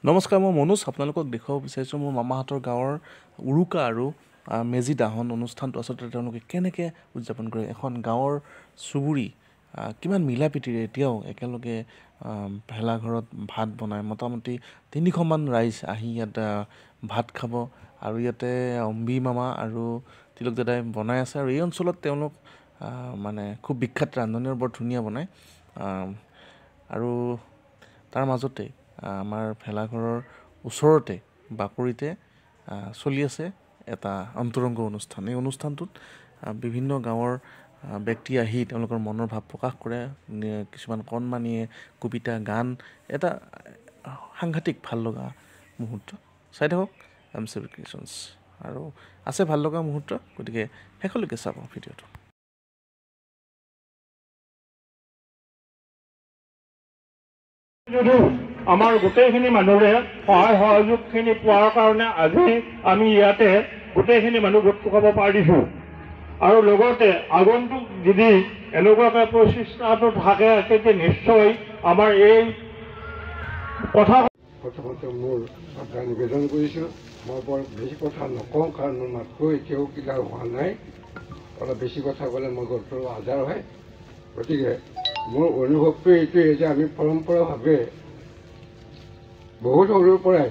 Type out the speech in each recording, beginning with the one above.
নমস্কাৰ, মই মনোজ আপোনালোকক দেখুৱাব বিচাৰিছোঁ মোৰ মামাহঁতৰ গাঁৱৰ উৰুকা আৰু মেজি দাহন অনুষ্ঠানটো আচলতে তেওঁলোকে কেনেকৈ উদযাপন কৰে। এখন গাঁৱৰ চুবুৰী কিমান মিলা প্ৰীতিৰে এতিয়াও একেলগে ভেলাঘৰত ভাত বনায়। মোটামুটি 300মান ৰাইজ আহি ইয়াত ভাত খাব আৰু ইয়াতে অম্বী মামা আৰু তিলক দাদাই বনাই আছে আৰু এই অঞ্চলত তেওঁলোক মানে খুব বিখ্যাত ৰান্ধনীও বৰ ধুনীয়া বনায়। আৰু তাৰ মাজতে আমাৰ ভেলাঘৰৰ ওচৰতে বাকৰিতে চলি আছে এটা অন্তৰংগ অনুষ্ঠান। এই অনুষ্ঠানটোত বিভিন্ন গাঁৱৰ ব্যক্তি আহি তেওঁলোকৰ মনৰ ভাৱ প্ৰকাশ কৰে। কিছুমান কণমানিয়ে কবিতা গান, এটা সাংঘাতিক ভাল লগা মুহূৰ্ত। চাই থাকক MC ক্ৰিয়েশ্যনছ। আৰু আছে ভাল লগা মুহূৰ্ত, গতিকে শেষলৈকে চাব ভিডিঅ'টো। আমাৰ গোটেইখিনি মানুহৰে সহায় সহযোগখিনি পোৱাৰ কাৰণে আজি আমি ইয়াতে গোটেইখিনি মানুহ গোট খাব পাৰিছো। আৰু লগতে আগন্তুক যদি এনেকুৱাকৈ প্ৰচেষ্টাটো থাকে তেতিয়া নিশ্চয় আমাৰ এই কথা প্ৰথমতে মোৰ কথা নিবেদন কৰিছোঁ। মই বৰ বেছি কথা নকওঁ, কাৰণ মোৰ মাতটো এতিয়াও কিলাৰ হোৱা নাই। অলপ বেছি কথা ক'লে মোৰ গলটোৰ আজাৰ হয়। গতিকে মোৰ অনুভৱটো এইটোৱে যে আমি পৰম্পৰাভাৱে বহুত সৰুৰ পৰাই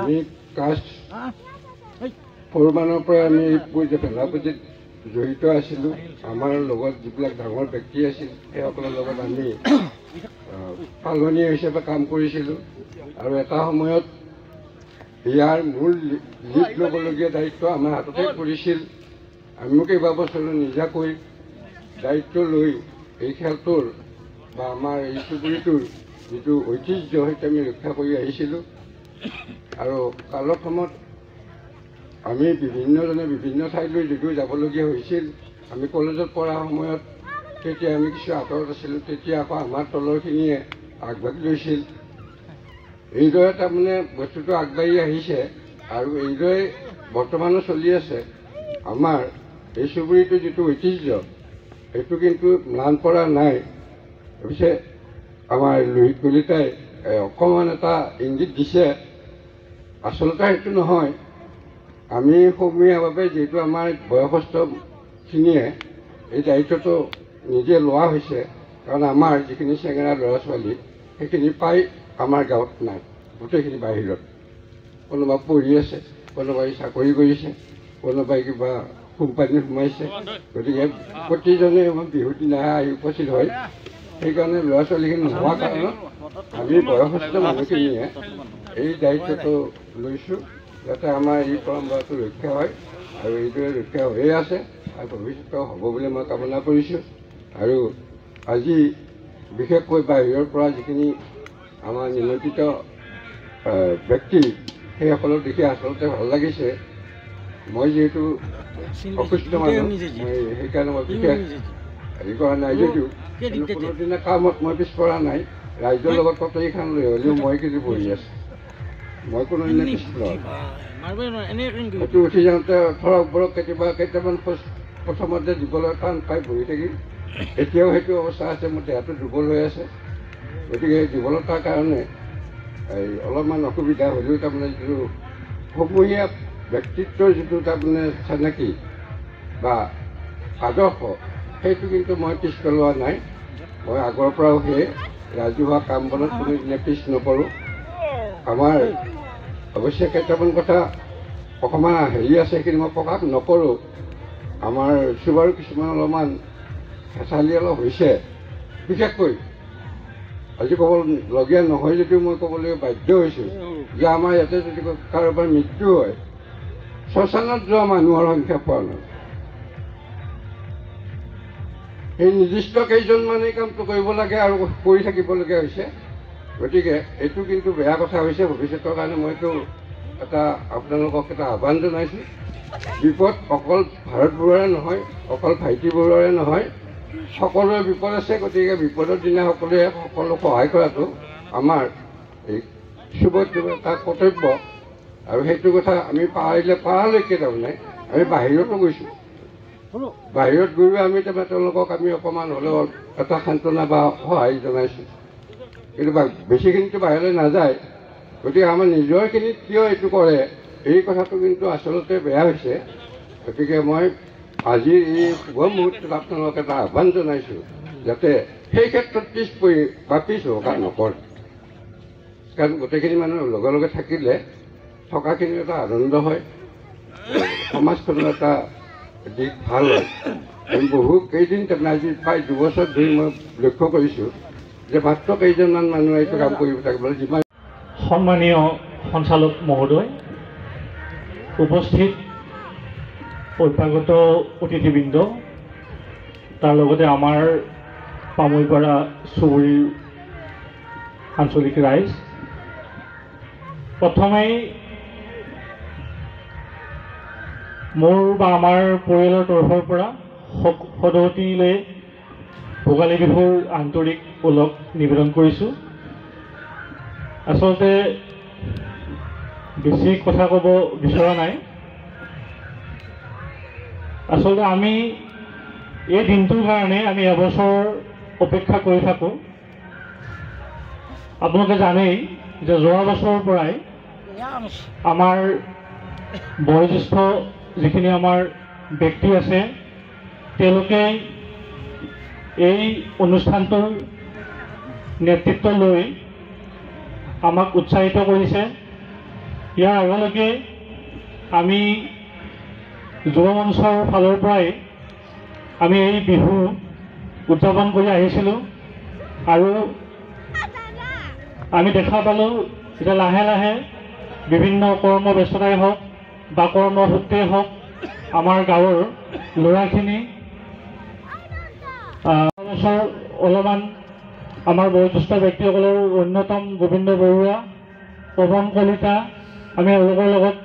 আমি ক্লাছ 4 মানৰ পৰাই আমি ভেলা পুজিত জড়িত আছিলোঁ। আমাৰ লগত যিবিলাক ডাঙৰ ব্যক্তি আছিল সেইসকলৰ লগত আমি পালনীয়া হিচাপে কাম কৰিছিলোঁ। আৰু এটা সময়ত ইয়াৰ মূল লিড ল'বলগীয়া দায়িত্ব আমাৰ হাততে পৰিছিল। আমিও কেইবাবছৰো নিজাকৈ দায়িত্ব লৈ এই খেলটোৰ বা আমাৰ এই চুবুৰীটোৰ যিটো ঐতিহ্য সেইটো আমি ৰক্ষা কৰি আহিছিলোঁ। আৰু কালক্ৰমত আমি বিভিন্নজনে বিভিন্ন ঠাইলৈ যদিও যাবলগীয়া হৈছিল, আমি কলেজত পঢ়াৰ সময়ত তেতিয়া আমি কিছু আঁতৰত আছিলোঁ, তেতিয়া আকৌ আমাৰ তলৰখিনিয়ে আগভাগ লৈছিল। এইদৰে তাৰমানে বস্তুটো আগবাঢ়ি আহিছে আৰু এইদৰে বৰ্তমানো চলি আছে। আমাৰ এই চুবুৰীটোৰ যিটো ঐতিহ্য সেইটো কিন্তু ম্লান পৰা নাই। অৱশ্যে আমাৰ লোহিত কলিতাই অকণমান এটা ইংগিত দিছে, আচলতে সেইটো নহয়। আমি সমূহীয়াভাৱে যিহেতু আমাৰ বয়সস্থখিনিয়ে এই দায়িত্বটো নিজে লোৱা হৈছে, কাৰণ আমাৰ যিখিনি চেঙেৰা ল'ৰা ছোৱালী সেইখিনি প্ৰায় আমাৰ গাঁৱত নাই, গোটেইখিনি বাহিৰত। কোনোবা পঢ়ি আছে, কোনোবাই চাকৰি কৰিছে, কোনোবাই কিবা কোম্পানীত সোমাইছে। গতিকে প্ৰতিজনে আমাৰ বিহুৰ দিনাহে আহি উপস্থিত হয়। সেইকাৰণে ল'ৰা ছোৱালীখিনি নোহোৱা কাৰণত আমি বয়সস্থ মানুহখিনিয়ে এই দায়িত্বটো লৈছোঁ, যাতে আমাৰ এই পৰম্পৰাটো ৰক্ষা হয়। আৰু এইদৰে ৰক্ষা হৈয়ে আছে আৰু ভৱিষ্যতেও হ'ব বুলি মই কামনা কৰিছোঁ। আৰু আজি বিশেষকৈ বাহিৰৰ পৰা যিখিনি আমাৰ নিমন্ত্ৰিত ব্যক্তি সেইসকলক দেখি আচলতে ভাল লাগিছে। মই যিহেতু অসুস্থ মানুহ, মই সেইকাৰণে মই বিশেষ হেৰি কৰা নাই যদিও কোনোদিনা কামত মই পিছপৰা নাই। ৰাইজৰ লগত কটাৰীখন লৈ হ'লেও মই কিন্তু বহি আছোঁ, মই কোনোদিনা পিছপৰা সেইটো উঠি যাওঁতে ধৰক বৰক কেইটামান খোজ প্ৰথমতে দিবলৈ টান পাই বহি থাকিল। এতিয়াও সেইটো অৱস্থা আছে, মোৰ দেহাটো দুৰ্বল হৈ আছে। গতিকে সেই দুৰ্বলতাৰ কাৰণে এই অলপমান অসুবিধা হ'লেও তাৰমানে যিটো সমূহীয়া ব্যক্তিত্বৰ যিটো তাৰমানে চিনাকি বা আদৰ্শ সেইটো কিন্তু মই পিছ পেলোৱা নাই। মই আগৰ পৰাও সেই ৰাজহুৱা কাম বনত কোনোদিনে পিছ নপৰোঁ। আমাৰ অৱশ্যে কেইটামান কথা অকণমান হেৰি আছে, সেইখিনি মই প্ৰকাশ নকৰোঁ। আমাৰ চুবাৰো কিছুমান অলপমান হেঁচালি অলপ হৈছে। বিশেষকৈ আজি ক'বলগীয়া নহয় যদিও মই ক'বলৈ বাধ্য হৈছোঁ যে আমাৰ ইয়াতে যদি কাৰোবাৰ মৃত্যু হয়, শ্মশানত যোৱা মানুহৰ সংখ্যা পোৱা নাই। সেই নিৰ্দিষ্ট কেইজনমানেই কামটো কৰিব লাগে আৰু কৰি থাকিবলগীয়া হৈছে। গতিকে এইটো কিন্তু বেয়া কথা হৈছে। ভৱিষ্যতৰ কাৰণে মইতো এটা আপোনালোকক এটা আহ্বান জনাইছোঁ। বিপদ অকল ভাৰত বৰুৱাৰে নহয়, অকল ভাইটি বৰুৱাৰে নহয়, সকলোৰে বিপদ আছে। গতিকে বিপদৰ দিনা সকলোৱে সকলোক সহায় কৰাটো আমাৰ এই চুবুৰীটোৰ এটা কৰ্তব্য। আৰু সেইটো কথা আমি পাৰালৈকে তাৰমানে আমি বাহিৰতো গৈছোঁ। বাহিৰত গৈও আমি তাৰমানে তেওঁলোকক আমি অকণমান হ'লেও এটা সান্তনা বা সহায় জনাইছোঁ। কিন্তু বেছিখিনিতো বাহিৰলৈ নাযায়। গতিকে আমাৰ নিজৰখিনিত কিয় এইটো কৰে এই কথাটো কিন্তু আচলতে বেয়া হৈছে। গতিকে মই আজিৰ এই শুভ মুহূৰ্তত আপোনালোকক এটা আহ্বান জনাইছোঁ যাতে সেই ক্ষেত্ৰত পিছ পৰি বা পিছ হোকাৰ নকৰে। কাৰণ গোটেইখিনি মানুহ লগে লগে থাকিলে থকাখিনি এটা আনন্দ হয়, সমাজখনৰ এটা দিশ ভাল হয়। আমি বহু কেইদিন আজি প্ৰায় 2 বছৰ ধৰি মই লক্ষ্য কৰিছোঁ যে মাত্ৰ কেইজনমান মানুহ এইটো কাম কৰিব থাকিব। যিমান সন্মানীয় সঞ্চালক মহোদয়, উপস্থিত অভ্যাগত অতিথিবৃন্দ, তাৰ লগতে আমাৰ পামৈপাৰা চুবুৰীৰ আঞ্চলিক ৰাইজ, প্ৰথমেই মোৰ বা আমাৰ পৰিয়ালৰ তৰফৰ পৰা সদৌতিলৈ ভোগালী বিহুৰ আন্তৰিক ওলগ নিবেদন কৰিছোঁ। আচলতে বেছি কথা ক'ব বিচৰা নাই। আচলতে আমি এই দিনটোৰ কাৰণে আমি এবছৰ অপেক্ষা কৰি থাকোঁ। আপোনালোকে জানেই যে যোৱা বছৰৰ পৰাই আমাৰ বয়োজ্যেষ্ঠ যিখিনি আমাৰ ব্যক্তি আছে তেওঁলোকে এই অনুষ্ঠানটোৰ নেতৃত্ব লৈ আমাক উৎসাহিত কৰিছে। ইয়াৰ আগলৈকে আমি যুৱ মঞ্চৰ ফালৰ পৰাই আমি এই বিহু উদযাপন কৰি আহিছিলোঁ আৰু আমি দেখা পালোঁ যে লাহে লাহে বিভিন্ন কৰ্মব্যস্ততাই হওক বা কৰ্মসূত্ৰেই হওক আমাৰ গাঁৱৰ ল'ৰাখিনি বছৰ অলপমান আমাৰ বয়োজ্যেষ্ঠ ব্যক্তিসকলৰ অন্যতম গোবিন্দ বৰুৱা, পৱন কলিতা, আমি এওঁলোকৰ লগত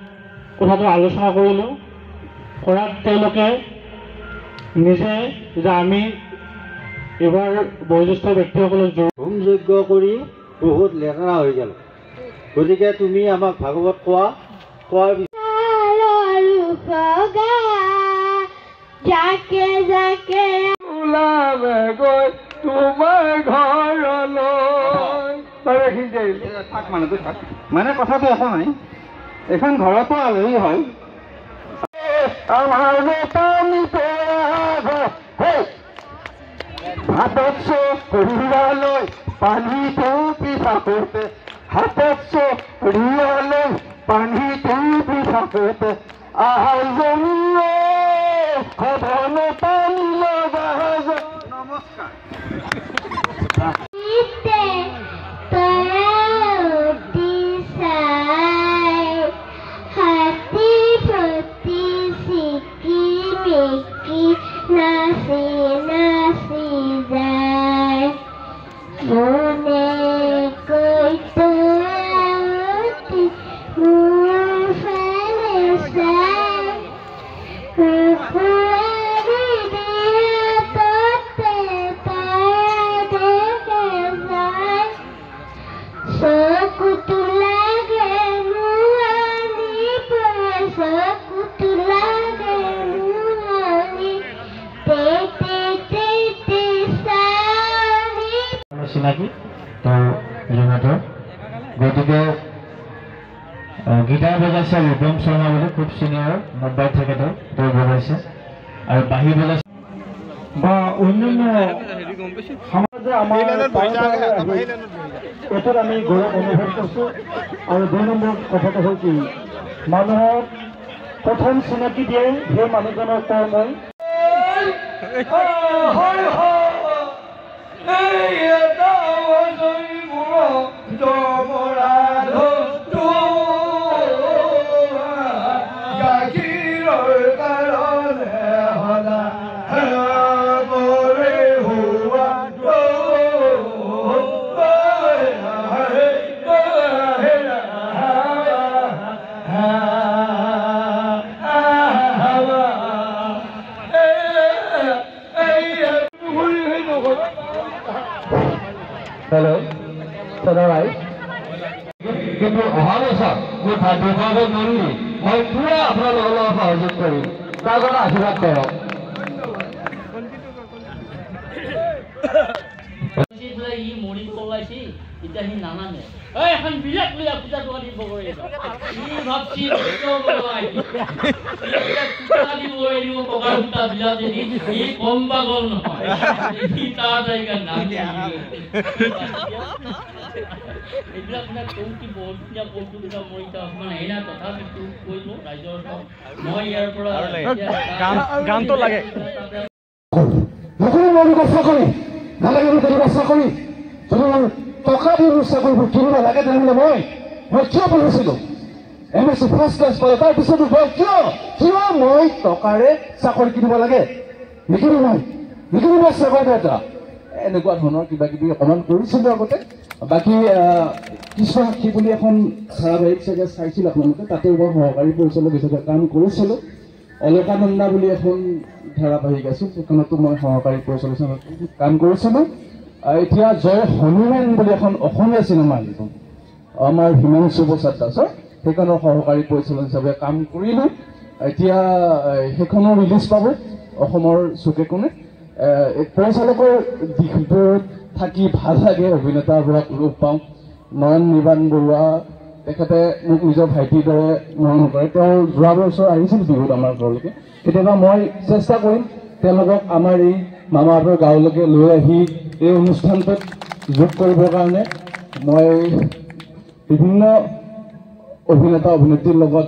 কথাটো আলোচনা কৰিলোঁ। কৰাত তেওঁলোকে নিজে যে আমি এইবাৰ বয়োজ্যেষ্ঠ ব্যক্তিসকলক হোমযজ্ঞ কৰি বহুত লেতেৰা হৈ গ'ল। গতিকে তুমি আমাক ভাগৱত কোৱাৰ যাকে যাকে ওলাবে গৈ তোমাৰ ঘৰলৈ মানে কথাটো একো নাই, এখন ঘৰতো আলহী হয়। আমাৰ হাতত ৰিয়ালৈ পানীটো পিঠাতে, হাতত ৰিয়ালৈ পানীটো পিঠাতে, আহাজনীয়ে সঘন পানী লগা। নমস্কাৰ। চিনাকি তো জনাটো। গতিকে গীটাৰ বজাইছে ৰূপম শৰ্মা বুলি, খুব চিনিয়ৰ মুম্বাইত থাকে তেওঁ বজাইছে, আৰু বাঁহী বজাইছে বা অন্যান্য সমাজে আমাৰ এইটোত আমি গৌৰৱ অনুভৱ কৰিছোঁ। আৰু 2 নম্বৰ কথাটো হ'ল কি, মানুহক প্ৰথম চিনাকি দিয়ে সেই মানুহজনৰ কৰ্মই। হেল্ল' চদাই কিন্তু অহা বছৰ মোৰ ভাগ্য নোৱাৰিলে মই পুৰা আপোনালোকৰ লগত সহযোগ কৰিম, তাৰ কাৰণে আশীৰ্বাদ কৰক। ই মৰি পলাইছে, এতিয়া সি নানানে। এখন বিলাক লৈ পূজা দিব কৰি ই ভাবছি দিব টকাৰ সূতা বিলাক ই কম পাগল নহয় ই তাৰ জায়গা নাম এইবিলাক মানে কোনটি বহুত ধুনীয়া বস্তুবিলাক মই এতিয়া মানে এনে তথাপিতো কৈছোঁ ৰাইজৰ মই ইয়াৰ পৰা গানটো লাগে চাকৰি নালাগে চাকৰি যদি টকা দি চাকৰিবোৰ কিনিব লাগে তেনেহ'লে মই কিয় পঢ়িছিলোঁ MSc ফাৰ্ষ্ট ক্লাছ পালে তাৰপিছতো মই কিয় মই টকাৰে চাকৰি কিনিব লাগে নিকিনিব চাকৰি এটা এনেকুৱা ধৰণৰ কিবা কিবি অকণমান কৰিছিলোঁ আগতে বাকী কৃষ্ণসাক্ষী বুলি এখন ধাৰাবাহিক চাগে চাইছিল আপোনালোকে তাতে মই সহকাৰী পৰিচালক হিচাপে কাম কৰিছিলোঁ অলকানন্দা বুলি এখন ধাৰাবাহিক আছিল সেইখনতো মই সহকাৰী পৰিচালক হিচাপে কাম কৰিছিলোঁ এতিয়া জয় হনুমান বুলি এখন অসমীয়া চিনেমা আহিব আমাৰ হিমাংশু প্ৰসাদ দাসৰ সেইখনৰ সহকাৰী পৰিচালক হিচাপে কাম কৰিলোঁ এতিয়া সেইখনৰ ৰিলিজ পাব অসমৰ চুকে কোণে পৰিচালকৰ দিশবোৰত থাকি ভাল লাগে অভিনেতাবোৰক লগ পাওঁ নয়ন নিবান বৰুৱা তেখেতে মোক নিজৰ ভাইটিৰ দৰে মৰম কৰে তেওঁ যোৱা বছৰ আহিছিল বিহুত আমাৰ ঘৰলৈকে কেতিয়াবা মই চেষ্টা কৰিম তেওঁলোকক আমাৰ এই মামাহঁতৰ গাঁৱলৈকে লৈ আহি এই অনুষ্ঠানটোত যোগ কৰিবৰ কাৰণে মই বিভিন্ন অভিনেতা অভিনেত্ৰীৰ লগত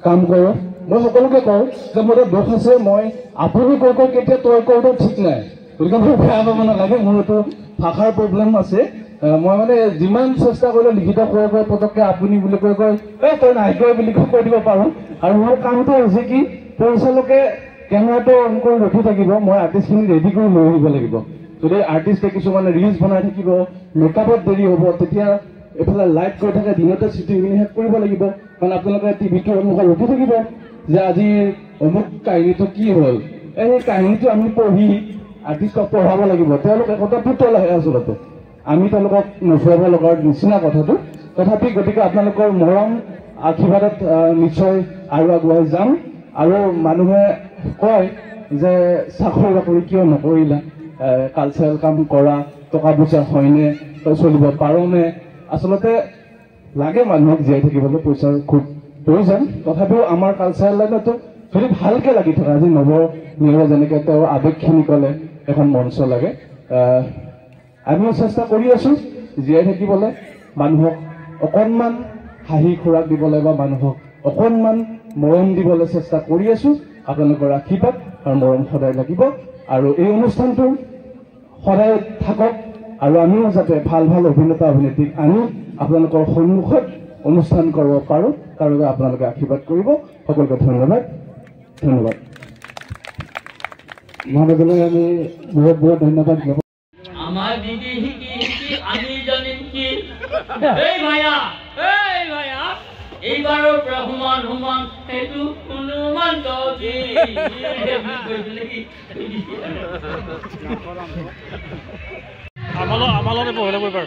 কাম কৰোঁ মই সকলোকে কওঁ যে মোৰ দোষ আছে মই আপুনি কৈ কেতিয়া তই কৰোঁতো ঠিক নাই গতিকে মোৰ বেয়া পাব নালাগে মোৰ এইটো ভাষাৰ প্ৰব্লেম আছে মই মানে যিমান চেষ্টা কৰিলে লিখিত কৈ পটককৈ আপুনি বুলি কৈ তই নাইকৈ বুলি কৈ দিব পাৰোঁ আৰু মোৰ কামটো হৈছে কি পৰিচালকে কেমেৰাটো অন কৰি ৰখি থাকিব মই আৰ্টিষ্টখিনি ৰেডি কৰি লৈ আহিব লাগিব যদি আৰ্টিষ্টে কিছুমানে ৰিলছ বনাই থাকিব মেকআপত দেৰি হ'ব তেতিয়া এইফালে লাইট কৰি থাকে দিনতে শ্বুটিংখিনি শেষ কৰিব লাগিব কাৰণ আপোনালোকে টিভিটোৰ সন্মুখত ৰখি থাকিব যে আজি অমুক কাহিনীটো কি হ'ল সেই কাহিনীটো আমি পঢ়ি আৰ্টিষ্টক পঢ়াব লাগিব তেওঁলোক একোটা পুতল আহে আচলতে আমি তেওঁলোকক নচুৱাব লগাৰ নিচিনা কথাটো তথাপি গতিকে আপোনালোকৰ মৰম আশীৰ্বাদত নিশ্চয় আৰু আগুৱাই যাম আৰু মানুহে কয় যে চাকৰি বাকৰি কিয় নকৰিলা কালচাৰেল কাম কৰা টকা পইচা হয়নে তই চলিব পাৰনে আচলতে লাগে মানুহক জীয়াই থাকিবলৈ পইচাৰ খুব প্ৰয়োজন তথাপিও আমাৰ কালচাৰেল লাইনতো যদি ভালকৈ লাগি থকা আজি নৱনীৰে যেনেকৈ তেওঁৰ আৱেগখিনি ক'লে এখন মঞ্চ লাগে আমিও চেষ্টা কৰি আছোঁ জীয়াই থাকিবলৈ মানুহক অকণমান হাঁহি খোৰাক দিবলৈ বা মানুহক অকণমান মৰম দিবলৈ চেষ্টা কৰি আছোঁ আপোনালোকৰ আশীৰ্বাদ আৰু মৰম সদায় লাগিব আৰু এই অনুষ্ঠানটো সদায় থাকক আৰু আমিও যাতে ভাল ভাল অভিনেতা অভিনেত্ৰীক আনি আপোনালোকৰ সন্মুখত অনুষ্ঠান কৰিব পাৰোঁ তাৰ বাবে আপোনালোকে আশীৰ্বাদ কৰিব সকলোকে ধন্যবাদ মহানগৰলৈ আমি বহুত বহুত ধন্যবাদ জ্ঞাপন আমাৰ দিদি হিকি আমি জানিম কি এই ভাইয়া এইবাৰৰ পৰা হুমান সেইটো হনুমান দজি আমালতে বহিলে বহিবাৰ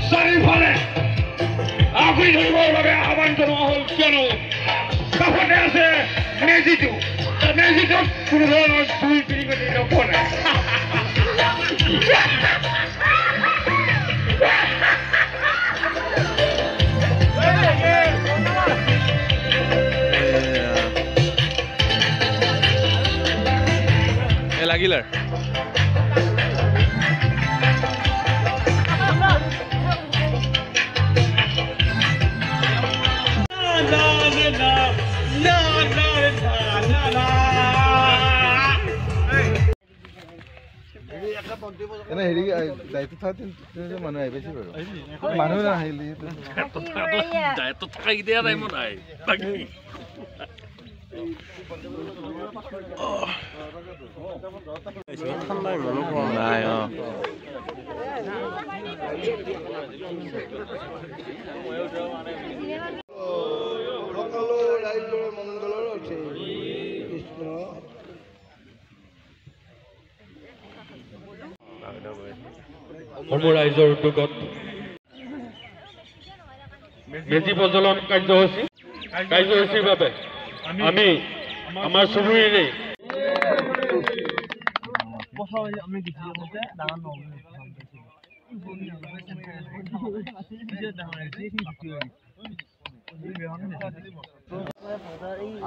চাৰিওফালে আগুৰি ধৰিবৰ বাবে আহ্বান জনোৱা হ'ল কিয়নো কাষতে আছে মেজিটোত কোনো ধৰণৰ জুই পিৰিকটি নপৰে লাগিলাৰ এনে হেৰি দায়িত্ব থকা মানুহ আহি পাইছে বাৰু মানুহ নাহিলে নাই সকলো ৰাইজৰ মংগলৰ অৰ্থে কৃষ্ণ সমূহ ৰাইজৰ উদ্যোগত মেজি প্ৰজ্বলন কাৰ্যসূচীৰ বাবে আমি আমাৰ চুবুৰীৰে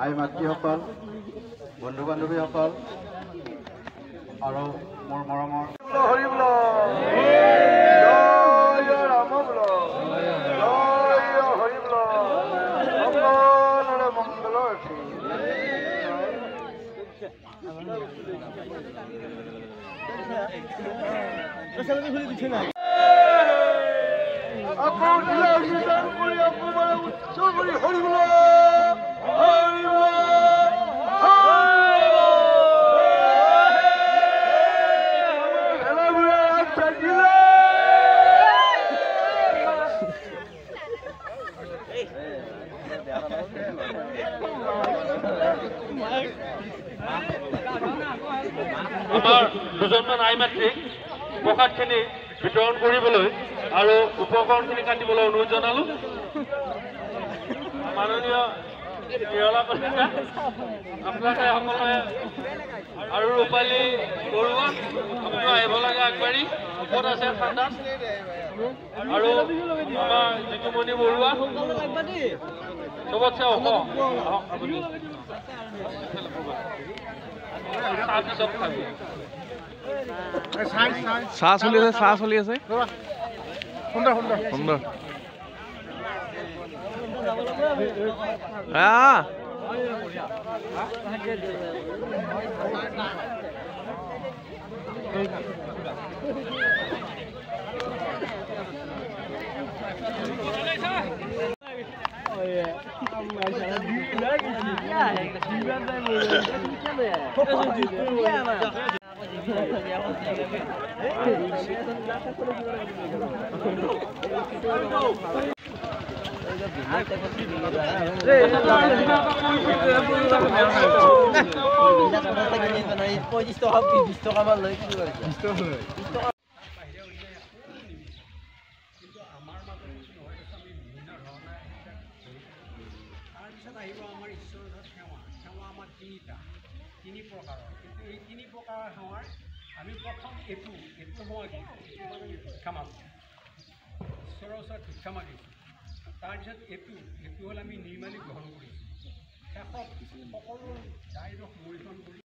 আই মাতৃসকল, বন্ধু বান্ধৱীসকল আৰু মোৰ মৰমৰ আমাৰ দুজনমান আই মাতৃক প্ৰসাদখিনি বিতৰণ কৰিবলৈ আৰু উপকৰণখিনি কাটিবলৈ অনুৰোধ জনালোঁ। মাননীয় নিৰলা কলিতা, আপোনালোকে সকলোৱে আৰু ৰূপালী বৰুৱা আপুনিও আহিব লাগে আগবাঢ়ি, ওপৰত আছে ঠাণ্ডাত, আৰু আমাৰ জিতুমণি বৰুৱা চবতছে ওখ আপুনি চাহ চলি আছে সুন্দৰ আহিব আমাৰ ঈশ্বৰৰ সেৱা আমাৰ তিনি প্ৰকাৰৰ, কিন্তু এই তিনি প্ৰকাৰৰ সেৱাৰ আমি প্ৰথম এইটো সেৱা ভিক্ষা মাগোঁ, ঈশ্বৰৰ ওচৰত ভিক্ষা মাগিছোঁ। তাৰপিছত এইটো হ'ল আমি নিৰ্মালি গ্ৰহণ কৰিছোঁ। শেষত সকলো দায় দোষ মৰিখন কৰি